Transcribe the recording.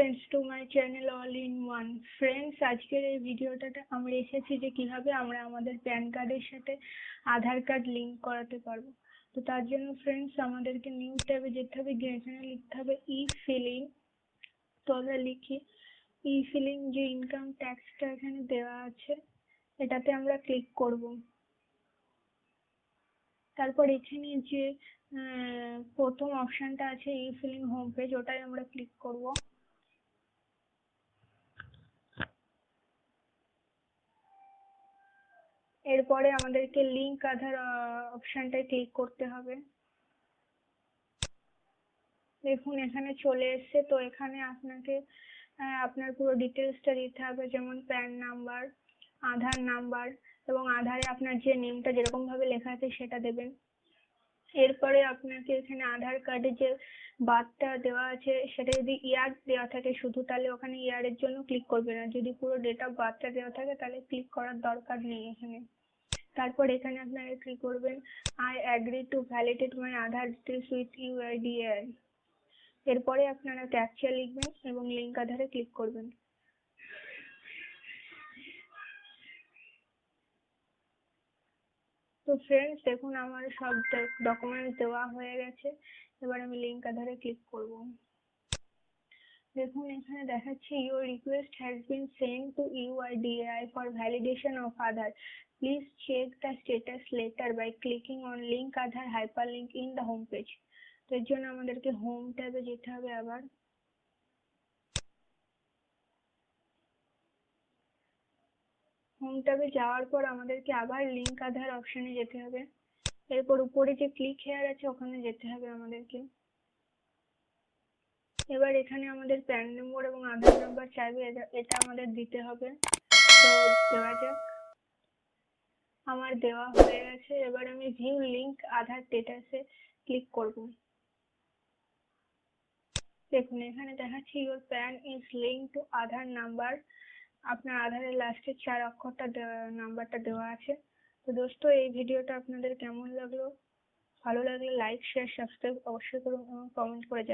friends to my channel all in one. Friends, আজকের এই ভিডিওটাতে আমরা এসেছি যে কিভাবে আমরা আমাদের প্যান কার্ডের সাথে আধার কার্ড লিংক করাতে পারবো। তো তার জন্য ফ্রেন্ডস আমাদেরকে নিউ ট্যাবে যেতে হবে, গিয়ে এখানে লিখতে হবে ই ফিলিং। তো আমরা লিখি ই ফিলিং, যে ইনকাম ট্যাক্সটা এখানে দেওয়া আছে এটাতে আমরা ক্লিক করব। তারপর এখানে যে প্রথম অপশনটা আছে ই ফিলিং হোম পেজ, ওটাই আমরা ক্লিক করব। এরপরে আমাদেরকে লিংক আধার অপশনটায় ক্লিক করতে হবে। দেখুন এখানে চলে এসেছে। তো এখানে আপনাকে আপনার পুরো ডিটেলসটা দিতে হবে, যেমন প্যান নাম্বার, আধার নাম্বার এবং আধারে আপনার যে নেমটা যেরকম ভাবে লেখা আছে সেটা দেবেন। এরপরে আপনাকে এখানে আধার কার্ডে যে বারটা দেওয়া আছে সেটা যদি ইয়ার দেওয়া থাকে শুধু, তাহলে ওখানে ইয়ারের জন্য ক্লিক করবেন, আর যদি পুরো ডেট অফ বার্থটা দেওয়া থাকে তাহলে ক্লিক করার দরকার নেই এখানে। তারপর এখানে আপনারা কি করবেন, I agree to validate my Aadhaar details with UIDAI. এরপরে আপনারা ক্যাপচা লিখবেন এবং লিংক আধারে ক্লিক করবেন। তো ফ্রেন্ডস দেখুন আমার সব ডকুমেন্টস দেওয়া হয়ে গেছে। এবার আমি লিংক আধারে ক্লিক করব। দেখুন এখানে দেখাচ্ছে your request has been send to UIDAI for validation of Aadhaar, please check the status later by clicking on link Aadhaar hyperlink in the home page. তো এর জন্য আমাদেরকে হোম ট্যাবে যেতে হবে। আবার হোম ট্যাবে যাওয়ার পর আমাদেরকে আবার লিংক আধার অপশনে যেতে হবে। এরপর উপরে যে ক্লিক হেয়ার আছে ওখানে যেতে হবে আমাদেরকে। এবার এখানে আমাদের প্যান নম্বর এবং আধার নাম্বার চাইবে, এটা আমাদের দিতে হবে। তো দেওয়া যাক। আমার দেওয়া হয়ে গেছে। এবার আমি ভিউ লিংক আধার স্ট্যাটাসে ক্লিক করব। দেখুন এখানে দেখাচ্ছে your PAN is link to Aadhaar number, আপনার আধারের লাস্টের 4 অক্ষরটা নাম্বারটা দেওয়া আছে। তো দোস্ত এই ভিডিওটা আপনাদের কেমন লাগলো? ভালো লাগলে লাইক শেয়ার সাবস্ক্রাইব অবশ্যই করুন এবং কমেন্ট করে জানান।